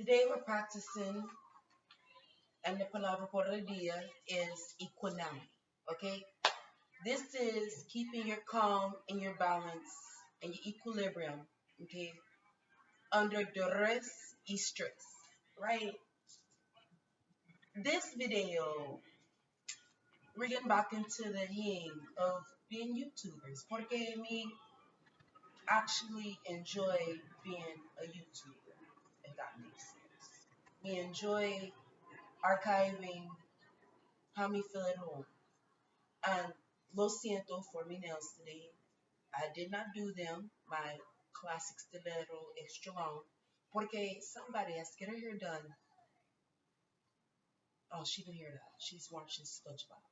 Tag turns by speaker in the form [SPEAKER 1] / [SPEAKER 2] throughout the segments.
[SPEAKER 1] Today we're practicing, and the palabra por el día is equanimity. Okay? This is keeping your calm and your balance and your equilibrium, okay, under duress y stress, right? This video, we're getting back into the hang of being YouTubers. Porque me actually enjoy being a YouTuber, if that makes sense. We enjoy archiving how me feel at home. And lo siento for my nails today. I did not do them, my classic stiletto extra long, porque somebody has to get her hair done. Oh, she didn't hear that. She's watching SpongeBob.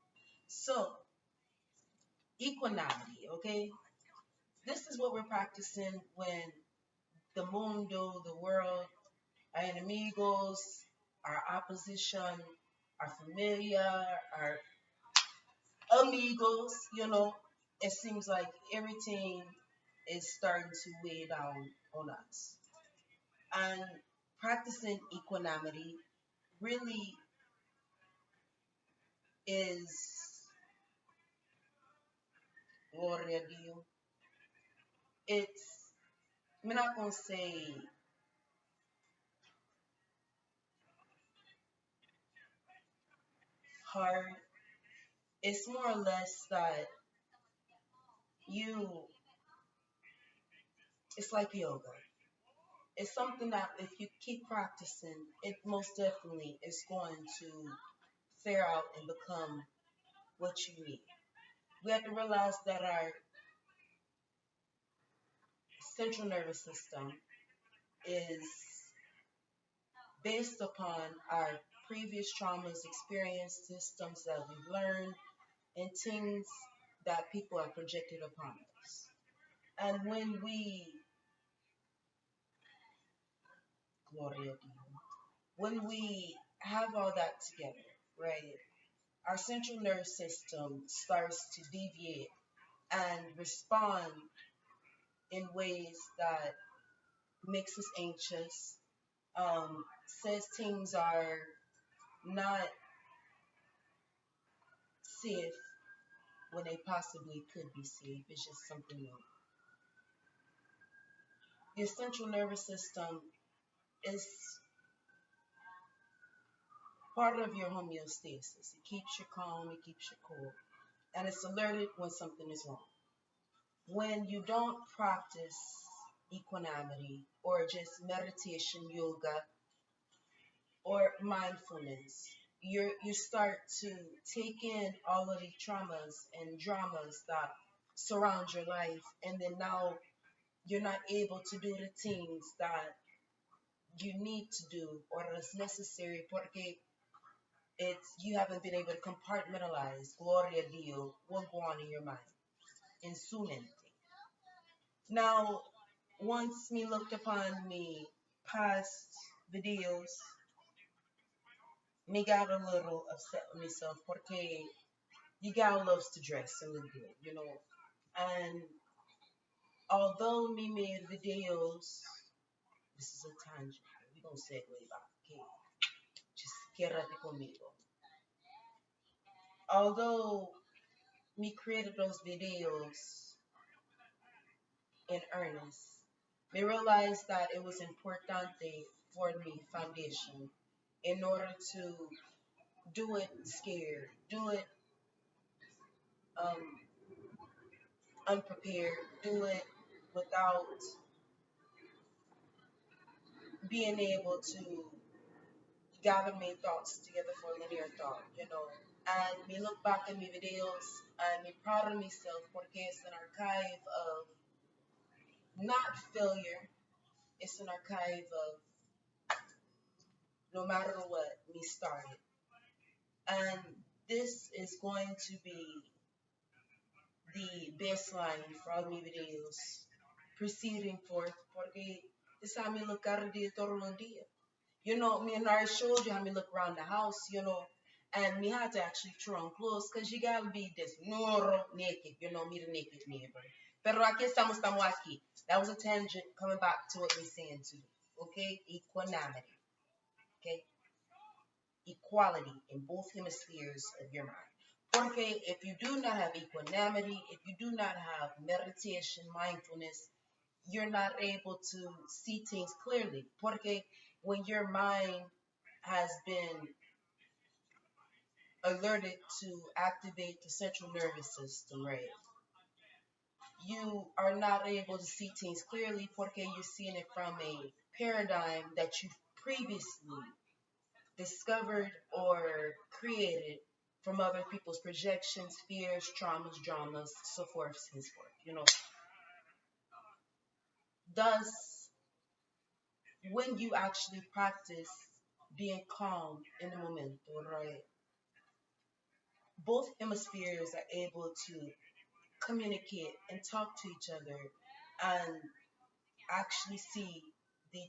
[SPEAKER 1] So, equanimity, okay? This is what we're practicing when the mundo, the world, our enemigos, our opposition, our familia, our amigos, it seems like everything is starting to weigh down on us. And practicing equanimity really is, gloria a Dios, it's, I'm not going to say hard. It's more or less that you, it's like yoga. It's something that if you keep practicing, it most definitely is going to fare out and become what you need. We have to realize that our central nervous system is based upon our previous traumas, experience systems that we've learned, and things that people have projected upon us. And when we, Gloria a Dios, when we have all that together, right, our central nervous system starts to deviate and respond in ways that makes us anxious, says things are not safe when they possibly could be safe. It's just something new. Your central nervous system is part of your homeostasis. It keeps you calm, it keeps you cool, and it's alerted when something is wrong. When you don't practice equanimity or just meditation, yoga, or mindfulness, you start to take in all of the traumas and dramas that surround your life, and then now you're not able to do the things that you need to do or that's necessary porque it's you haven't been able to compartmentalize gloria a Dio what go on in your mind in su mente. Now, once me looked upon me past videos, me got a little upset with myself porque you gal loves to dress and look good. And although me made videos, this is a tangent. We gonna segue back, okay? Just quédate conmigo. Although me created those videos in earnest, me realized that it was important for me foundation in order to do it scared, do it um, unprepared, do it without being able to gather my thoughts together for linear thought. And me look back at my videos and me proud of myself porque it's an archive of not failure, it's an archive of no matter what, me started. And this is going to be the baseline for all my videos proceeding forth porque this is how me look at it todo el día. Me and I showed you how me look around the house, and me had to actually throw on clothes because you gotta be this naked, me the naked neighbor. Pero aquí estamos aquí. That was a tangent coming back to what we're saying today. Okay? Equanimity. Okay, equality in both hemispheres of your mind. Porque if you do not have equanimity, if you do not have meditation, mindfulness, you're not able to see things clearly. Porque when your mind has been alerted to activate the central nervous system, right? You are not able to see things clearly porque you're seeing it from a paradigm that you've previously discovered or created from other people's projections, fears, traumas, dramas, so forth, and so forth. Thus, when you actually practice being calm in the moment, right, both hemispheres are able to communicate and talk to each other and actually see the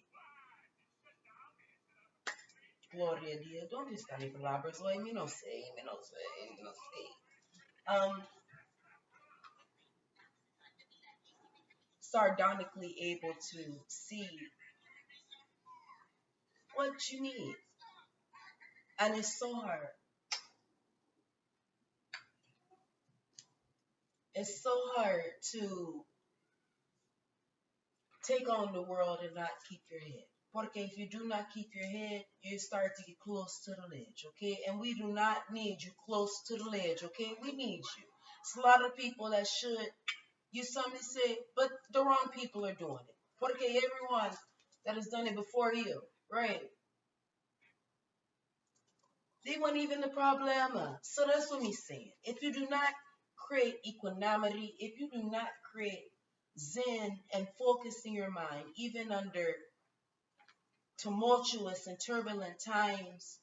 [SPEAKER 1] gloria a Dio. Don't use any palabras like me no say, me no say, me no say. Sardonically able to see what you need. And it's so hard. It's so hard to take on the world and not keep your head. Porque if you do not keep your head, you start to get close to the ledge, okay? And we do not need you close to the ledge, okay? We need you. It's a lot of people that should, you somebody say, but the wrong people are doing it. Porque everyone that has done it before you, right? They weren't even the problema. So that's what he's saying. If you do not create equanimity, if you do not create zen and focus in your mind, even under tumultuous and turbulent times,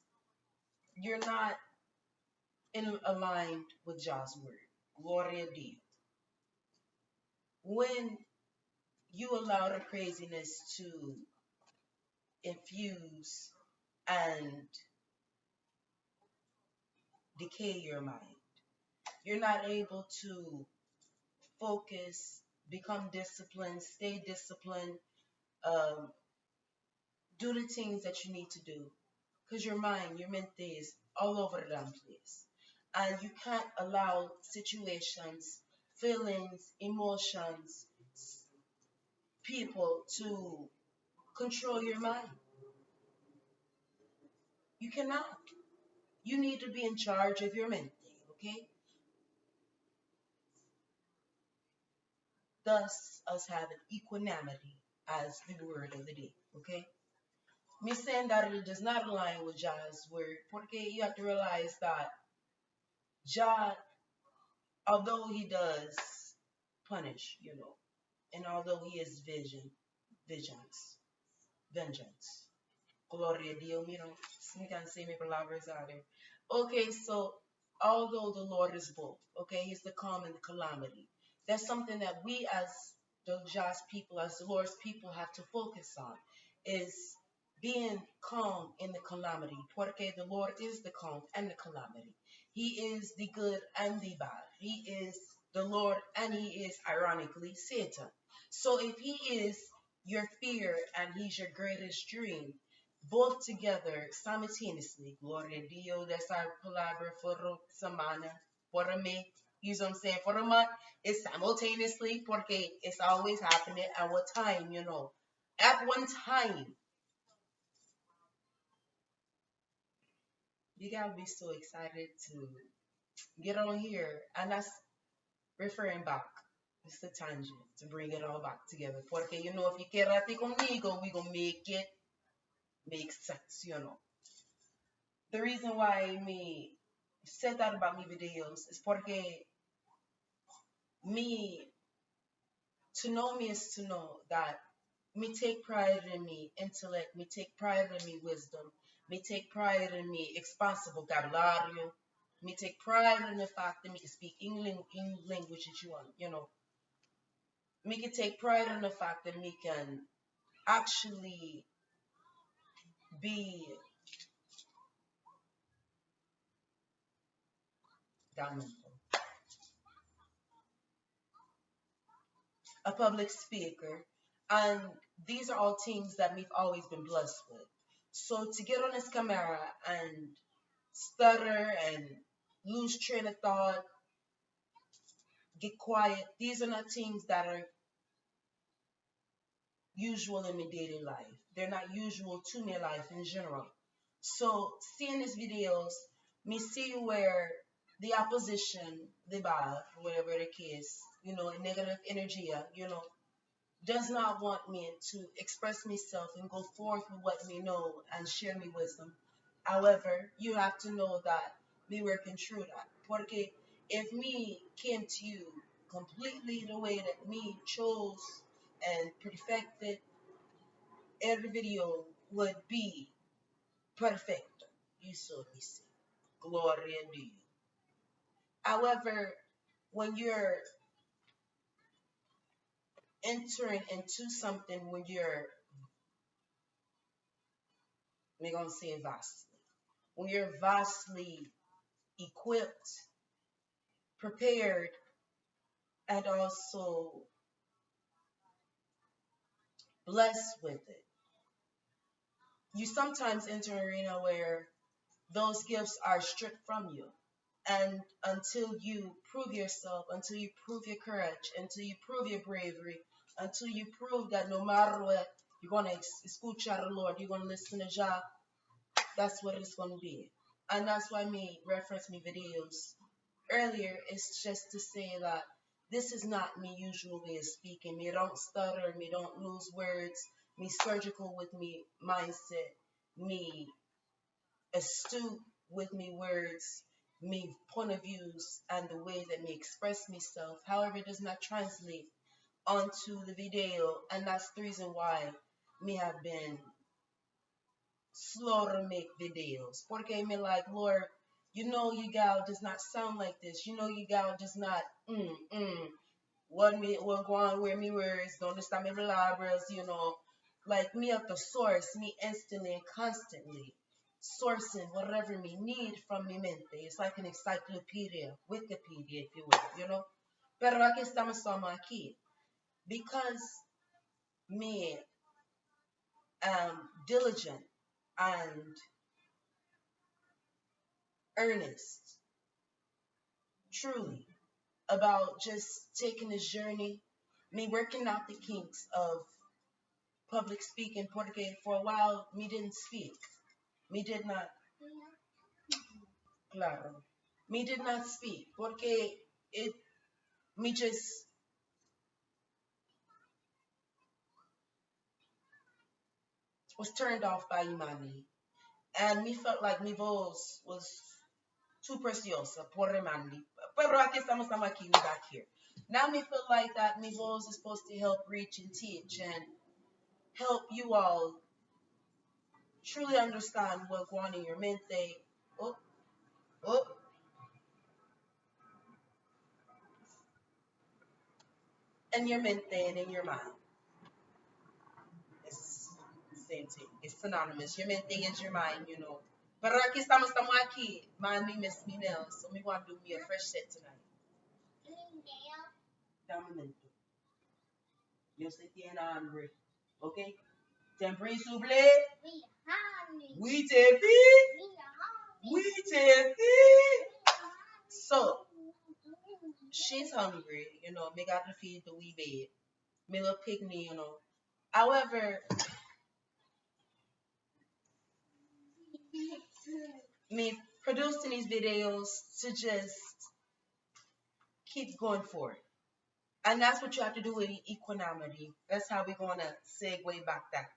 [SPEAKER 1] you're not aligned with Jah's word. Gloria a Dio. When you allow the craziness to infuse and decay your mind, you're not able to focus, become disciplined, stay disciplined, um, do the things that you need to do. Because your mind, your mente is all over the damn place. And you can't allow situations, feelings, emotions, people to control your mind. You cannot. You need to be in charge of your mente, okay? Thus, us having equanimity as the word of the day, okay? Me saying that it does not align with Jah's word, porque you have to realize that Jah, although he does punish, and although he is vengeance. Gloria a Dio, me can say me palabras out there. Okay, so although the Lord is both, okay, he's the calm and the calamity. That's something that we as the Jah's people, as the Lord's people have to focus on, is being calm in the calamity. Porque the Lord is the calm and the calamity. He is the good and the bad. He is the Lord and he is, ironically, Satan. So if he is your fear and he's your greatest dream, both together simultaneously, Gloria a Dio, that's our palabra for semana, for a me, you know what I'm saying, for a month, it's simultaneously, porque it's always happening at what time, At one time, you gotta be so excited to get on here, and that's referring back. It's the tangent to bring it all back together. Porque, if you quédate conmigo, we gonna make it make sense. The reason why me said that about me videos is porque me, to know me is to know that me take pride in me intellect, me take pride in me wisdom, me take pride in me expansive vocabulario, me take pride in the fact that me can speak English language that you want. Me can take pride in the fact that me can actually be a public speaker. And these are all things that we've always been blessed with. So to get on this camera and stutter and lose train of thought, get quiet, these are not things that are usual in my daily life. They're not usual to my life in general. So seeing these videos, me see where the opposition, the bad, whatever the case, negative energy, does not want me to express myself and go forth with what me know and share me wisdom. However, you have to know that me working through that. Porque if me came to you completely the way that me chose and perfected, every video would be perfect. You saw me say, glory to you. However, when you're entering into something, when you're, we're going to say vastly, when you're vastly equipped, prepared, and also blessed with it, you sometimes enter an arena where those gifts are stripped from you. And until you prove yourself, until you prove your courage, until you prove your bravery, until you prove that no matter what, you're going to escuchar the Lord, you're going to listen to Jah, that's what it's going to be. And that's why me reference me videos earlier is just to say that this is not me usual way of speaking. Me don't stutter, me don't lose words, me surgical with me mindset, me astute with me words, me point of views, and the way that me express myself. However, it does not translate onto the video, and that's the reason why me have been slow to make videos. Porque me like, Lord, you gal does not sound like this. You gal does not what go on where me words, don't understand me labras. Like me at the source, me instantly and constantly sourcing whatever me need from mi mente. It's like an encyclopedia, Wikipedia, if you will. Pero aquí estamos aquí. Because me am diligent and earnest, truly, about just taking this journey, me working out the kinks of public speaking, porque for a while me didn't speak. Me did not, claro, me did not speak, porque me just was turned off by humanity. And me felt like mi voz was too preciosa por humanity. Pero aquí estamos aquí, we back here. Now me feel like that mi voz is supposed to help reach and teach and help you all truly understand what going on in your mente. Oh, oh, in your mente and in your mind. It's the same thing. It's synonymous. Your mente is your mind. Pero aquí estamos aquí. Mind me, miss me now. So me want to do me a fresh set tonight. Dame un momento. Yo sé que tiene hambre. Okay? Tempri soufflé. Oui, Tefi. Oui, Tefi. So, she's hungry. Me got to feed the wee babe. Me little pygmy. However, me producing these videos to just keep going forward. And that's what you have to do with equanimity. That's how we're going to segue back that.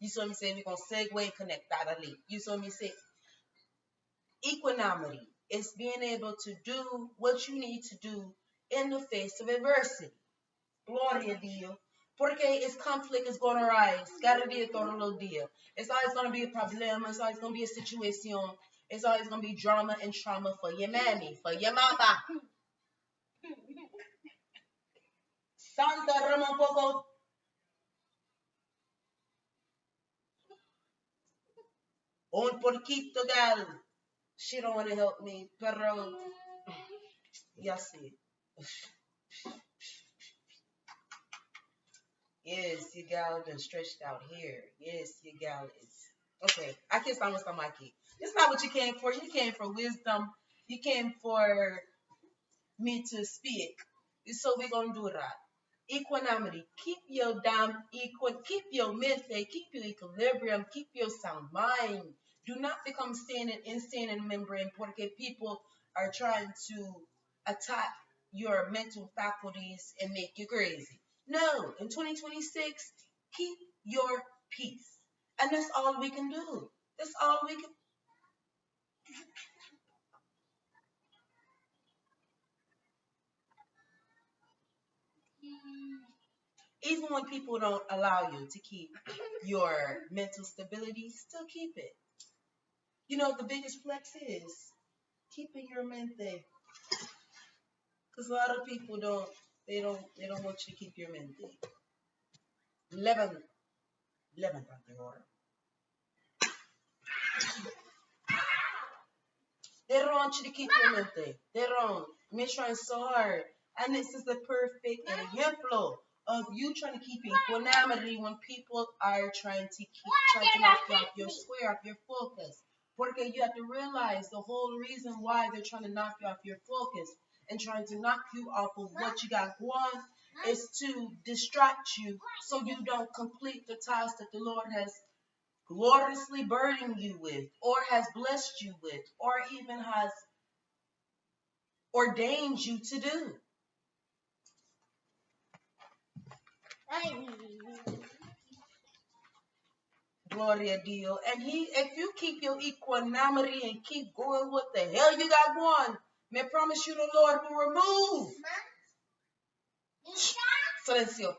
[SPEAKER 1] You saw me say we're going to segue connect that. You saw me say equanimity is being able to do what you need to do in the face of adversity. Gloria a Dios. Porque it's conflict is going to rise. Cada día, todo los días. It's always going to be a problem. It's always going to be a situation. It's always going to be drama and trauma for your mammy, for your mama. Santa Rama Poco. Un porquito gal. She don't want to help me. Pero, yes, yes, your gal done stretched out here. Yes, your gal is. Okay, aquí estamos aquí. It's not what you came for. You came for wisdom. You came for me to speak. So we're gonna do that. Equanimity. Keep your keep your mente, keep your equilibrium, keep your sound mind. Do not become insane and membrane porque people are trying to attack your mental faculties and make you crazy. No, in 2026, keep your peace. And that's all we can do. That's all we can. Even when people don't allow you to keep your mental stability, still keep it. You know, the biggest flex is keeping your mente. Because a lot of people they don't want you to keep your mente. Levan, levántate ahora. They don't want you to keep your mente. They don't. You're trying so hard. And this is the perfect example of you trying to keep equanimity when people are trying to knock you off your square, off your focus. Porque you have to realize the whole reason why they're trying to knock you off your focus and trying to knock you off of what you got going is to distract you so you don't complete the task that the Lord has gloriously burdened you with, or has blessed you with, or even has ordained you to do. Gloria a Dio. And if you keep your equanimity and keep going what the hell you got going, may I promise you the Lord will remove. Silencio.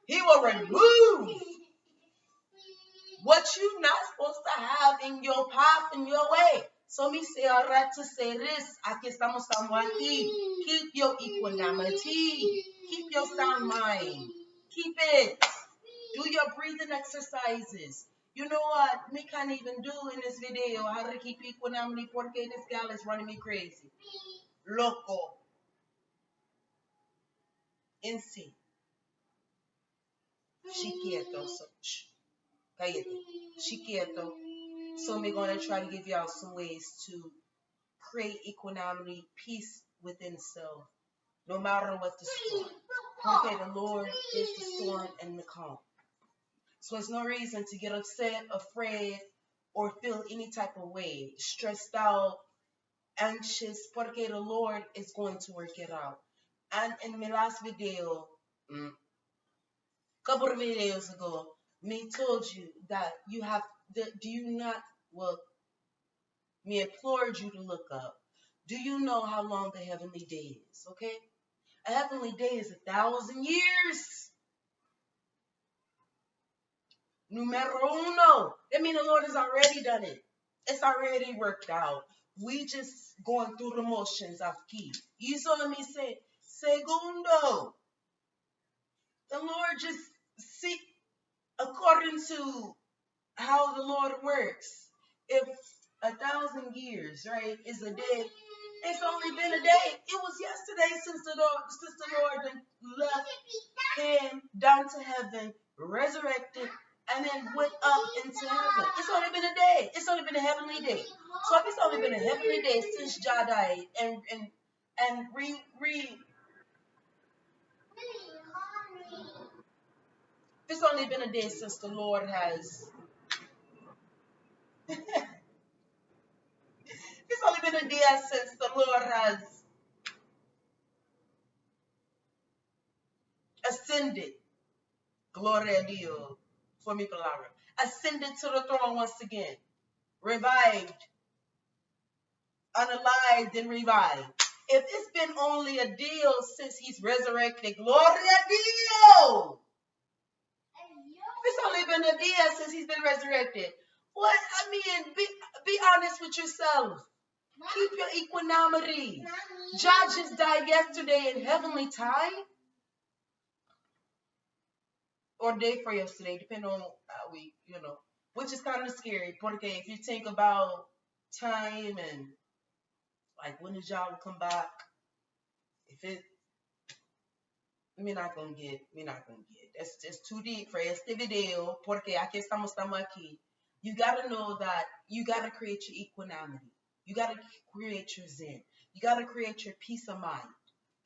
[SPEAKER 1] He will remove what you're not supposed to have in your path, in your way. So me say all right to say this. Aquí estamos aquí. Keep your equanimity. Keep your sound mind. Keep it. Do your breathing exercises. You know what? Me can't even do in this video how to keep equanimity porque this gal is running me crazy. Loco. En sí. She quieto. So, cállate. She quieto. So we're going to try to give y'all some ways to create equanimity, peace within self, no matter what the storm. Okay, the Lord is the storm and the calm. So there's no reason to get upset, afraid, or feel any type of way, stressed out, anxious, porque the Lord is going to work it out. And in my last video, couple of videos ago, me told you that you have, do you not, well, me implored you to look up. Do you know how long the heavenly day is? Okay? A heavenly day is 1,000 years. Numero uno. That means the Lord has already done it. It's already worked out. We just going through the motions of key. You saw me say, segundo. The Lord just see according to how the Lord works. If 1,000 years, right, is a day, it's only been a day. It was yesterday since the Lord left him down to heaven, resurrected, and then went up into heaven. It's only been a day. It's only been a heavenly day. So if it's only been a heavenly day since Jah died and if it's only been a day since the Lord has it's only been a day since the Lord has ascended. Gloria a Dios. For mi palabra. Ascended to the throne once again. Revived. Unalived and revived. If it's been only a deal since he's resurrected, Gloria a Dios. If it's only been a deal since he's been resurrected. What? I mean, be honest with yourself. Keep your equanimity. Judges died yesterday in heavenly time. Or day for yesterday, depending on how we, which is kind of scary. Porque if you think about time and like when the job will come back, if it That's just too deep for este video, porque aquí estamos aquí. You gotta know that you gotta create your equanimity. You gotta create your zen. You gotta create your peace of mind.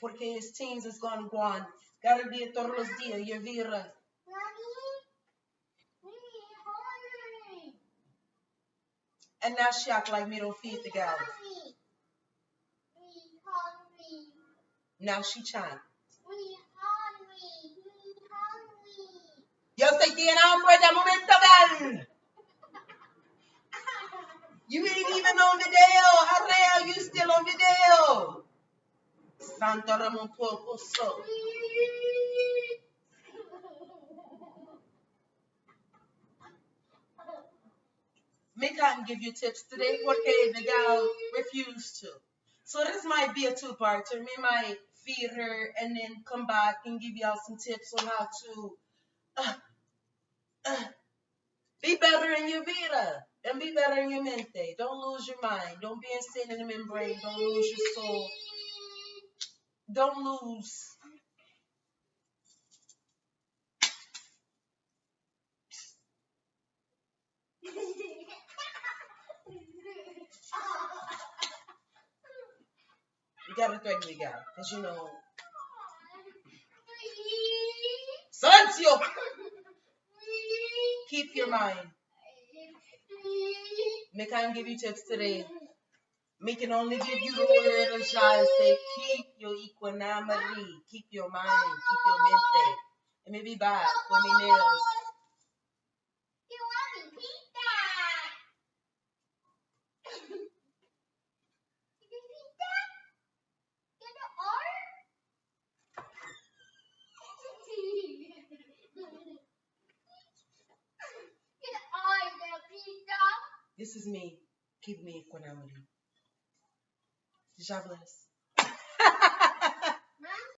[SPEAKER 1] Porque his things is gonna go on. Gotta be todos los días, your vida. And now she act like me don't feed the gal. Now she chant. Yo sé quién hambre de momento gal. You ain't even on video. Arrea, you still on video. Santo Ramon Poco so. Me can't give you tips today porque the gal refused to. So this might be a two-parter. Me might feed her and then come back and give y'all some tips on how to be better in your vida and be better in your mente. Don't lose your mind. Don't be insane in the membrane. Don't lose your soul. Don't lose. You gotta threaten me, guy, because you know. Silencio! Keep your mind. Me can't give you tips today. Me can only give you the word and shall say, keep your equanimity, keep your mind, keep your mente. And maybe back with me nails. This is me. Keep me equanimity. God bless.